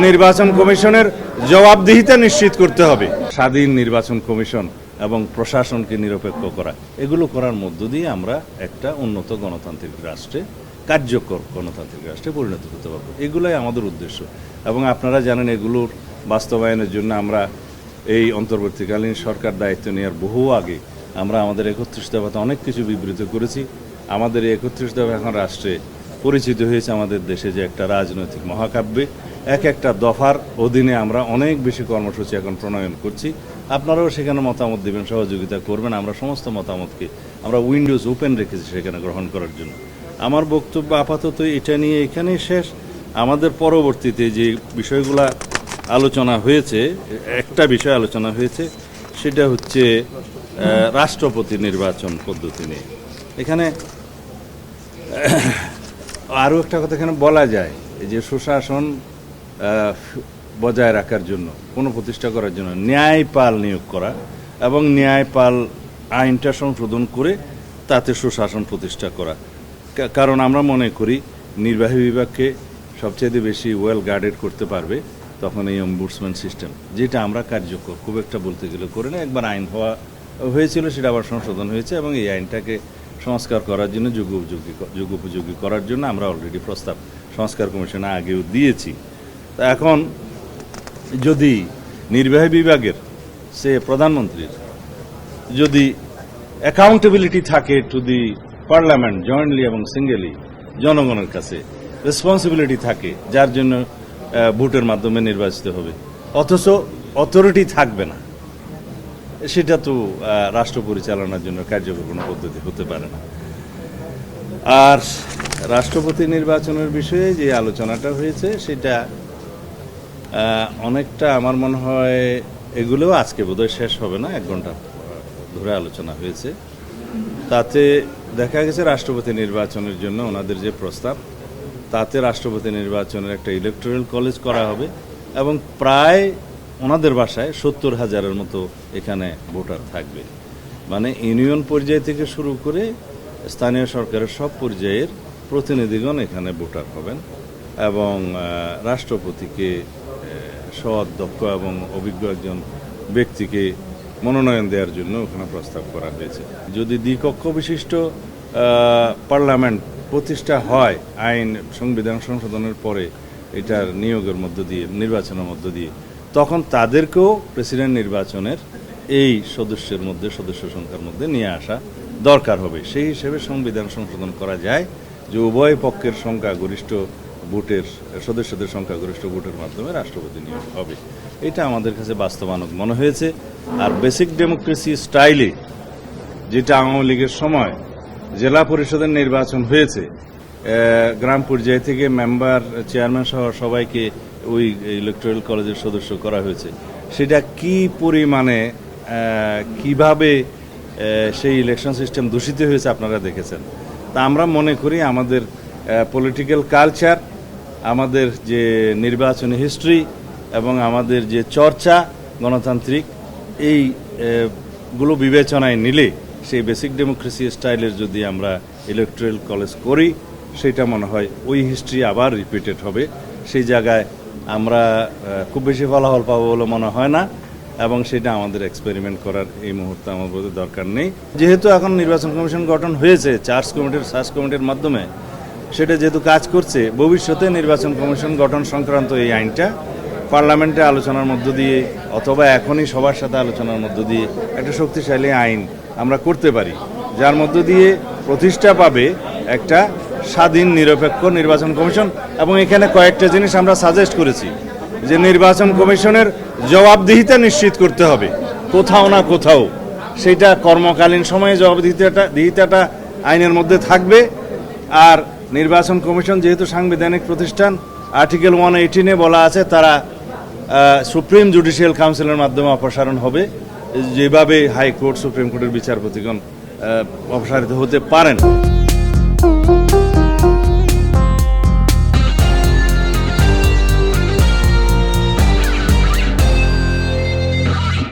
নির্বাচন কমিশনের জবাবদিহিতা নিশ্চিত করতে হবে। স্বাধীন নির্বাচন কমিশন এবং প্রশাসনকে নিরপেক্ষ করা, এগুলো করার মধ্য দিয়ে আমরা একটা উন্নত গণতান্ত্রিক রাষ্ট্রে, কার্যকর গণতান্ত্রিক রাষ্ট্রে পরিণত হতে পারবো। এগুলোই আমাদের উদ্দেশ্য এবং আপনারা জানেন এগুলোর বাস্তবায়নের জন্য আমরা এই অন্তর্বর্তীকালীন সরকার দায়িত্ব নেওয়ার বহু আগে আমরা আমাদের 31 দফাতে অনেক কিছু বিবৃত করেছি। আমাদের এই 31 দফা এখন রাষ্ট্রে পরিচিত হয়েছে আমাদের দেশে যে একটা রাজনৈতিক মহাকাব্যে। এক একটা দফার অধীনে আমরা অনেক বেশি কর্মসূচি এখন প্রণয়ন করছি। আপনারাও সেখানে মতামত দেবেন, সহযোগিতা করবেন। আমরা সমস্ত মতামতকে আমরা উইন্ডোজ ওপেন রেখেছি সেখানে গ্রহণ করার জন্য। আমার বক্তব্য আপাতত এটা নিয়ে এখানেই শেষ। আমাদের পরবর্তীতে যে বিষয়গুলো আলোচনা হয়েছে, একটা বিষয় আলোচনা হয়েছে, সেটা হচ্ছে রাষ্ট্রপতি নির্বাচন পদ্ধতি নিয়ে। এখানে আরও একটা কথা এখানে বলা যায় যে সুশাসন বজায় রাখার জন্য, কোনো প্রতিষ্ঠা করার জন্য ন্যায়পাল নিয়োগ করা এবং ন্যায়পাল আইনটা সংশোধন করে তাতে সুশাসন প্রতিষ্ঠা করা। কারণ আমরা মনে করি নির্বাহী বিভাগকে সবচেয়ে বেশি ওয়েল গার্ডেড করতে পারবে তখন এই অম্বুডসম্যান সিস্টেম, যেটা আমরা কার্যকর খুব একটা বলতে গেলে করে না। একবার আইন হয়েছিল, সেটা আবার সংশোধন হয়েছে এবং এই আইনটাকে সংস্কার করার জন্য যুগোপযোগী করার জন্য আমরা অলরেডি প্রস্তাব সংস্কার কমিশনে আগেও দিয়েছি। তা এখন যদি নির্বাহী বিভাগের সে প্রধানমন্ত্রীর যদি অ্যাকাউন্টেবিলিটি থাকে টু দি পার্লামেন্ট জয়েন্টলি এবং সিঙ্গেলি, জনগণের কাছে রেসপন্সিবিলিটি থাকে যার জন্য ভোটের মাধ্যমে নির্বাচিত হবে, অথচ অথরিটি থাকবে না, সেটা তো রাষ্ট্র পরিচালনার জন্য কার্যকর কোনো পদ্ধতি হতে পারে না। আর রাষ্ট্রপতি নির্বাচনের বিষয়ে যে আলোচনাটা হয়েছে সেটা অনেকটা আমার মনে হয় এগুলোও আজকে বোধহয় শেষ হবে না, 1 ঘন্টা ধরে আলোচনা হয়েছে। তাতে দেখা গেছে রাষ্ট্রপতি নির্বাচনের জন্য ওনাদের যে প্রস্তাব, তাতে রাষ্ট্রপতি নির্বাচনের একটা ইলেকটোরাল কলেজ করা হবে এবং প্রায় ওনাদের বাসায় 70,000-এর মতো এখানে ভোটার থাকবে। মানে ইউনিয়ন পর্যায় থেকে শুরু করে স্থানীয় সরকারের সব পর্যায়ের প্রতিনিধিগণ এখানে ভোটার হবেন এবং রাষ্ট্রপতিকে সৎ, দক্ষ এবং অভিজ্ঞ একজন ব্যক্তিকে মনোনয়ন দেওয়ার জন্য ওখানে প্রস্তাব করা হয়েছে। যদি দ্বিকক্ষ বিশিষ্ট পার্লামেন্ট প্রতিষ্ঠা হয় আইন সংবিধান সংশোধনের পরে এটার নিয়োগের মধ্য দিয়ে, নির্বাচনের মধ্য দিয়ে, তখন তাদেরকেও প্রেসিডেন্ট নির্বাচনের এই সদস্যের মধ্যে, সদস্য সংখ্যার মধ্যে নিয়ে আসা দরকার হবে। সেই হিসেবে সংবিধান সংশোধন করা যায় যে উভয় পক্ষের সংখ্যাগরিষ্ঠ ভোটের, সদস্যদের সংখ্যাগরিষ্ঠ ভোটের মাধ্যমে রাষ্ট্রপতি নিয়োগ হবে। এটা আমাদের কাছে বাস্তবায়ন মনে হয়েছে। আর বেসিক ডেমোক্রেসি স্টাইলে যেটা আওয়ামী লীগের সময় জেলা পরিষদের নির্বাচন হয়েছে, গ্রাম পর্যায় থেকে মেম্বার, চেয়ারম্যান সহ সবাইকে ওই ইলেকটোরাল কলেজের সদস্য করা হয়েছে, সেটা কি পরিমাণে কিভাবে সেই ইলেকশন সিস্টেম দূষিত হয়েছে আপনারা দেখেছেন। তা আমরা মনে করি আমাদের পলিটিক্যাল কালচার, আমাদের যে নির্বাচনী হিস্ট্রি এবং আমাদের যে চর্চা গণতান্ত্রিক, এইগুলো বিবেচনায় নিলে সেই বেসিক ডেমোক্রেসি স্টাইলের যদি আমরা ইলেকটোরাল কলেজ করি, সেটা মনে হয় ওই হিস্ট্রি আবার রিপিটেড হবে। সেই জায়গায় আমরা খুব বেশি ফলাফল পাবো বলে মনে হয় না এবং সেটা আমাদের এক্সপেরিমেন্ট করার এই মুহূর্তে আমার বোধ দরকার নেই। যেহেতু এখন নির্বাচন কমিশন গঠন হয়েছে সার্চ কমিটির মাধ্যমে, সেটা যেহেতু কাজ করছে, ভবিষ্যতে নির্বাচন কমিশন গঠন সংক্রান্ত এই আইনটা পার্লামেন্টে আলোচনার মধ্য দিয়ে অথবা এখনই সবার সাথে আলোচনার মধ্য দিয়ে একটা শক্তিশালী আইন আমরা করতে পারি, যার মধ্য দিয়ে প্রতিষ্ঠা পাবে একটা স্বাধীন নিরপেক্ষ নির্বাচন কমিশন। এবং এখানে কয়েকটা জিনিস আমরা সাজেস্ট করেছি যে নির্বাচন কমিশনের জবাবদিহিতা নিশ্চিত করতে হবে কোথাও না কোথাও, সেটা কর্মকালীন সময়ে জবাবদিহিতাটা আইনের মধ্যে থাকবে। আর নির্বাচন কমিশন যেহেতু সাংবিধানিক প্রতিষ্ঠান, আর্টিকেল 118-এ বলা আছে তারা সুপ্রিম জুডিশিয়াল কাউন্সিলের মাধ্যমে অপসারণ হবে, যেভাবে হাইকোর্ট, সুপ্রিম কোর্টের বিচারপতিগণ অপসারিত হতে পারেন।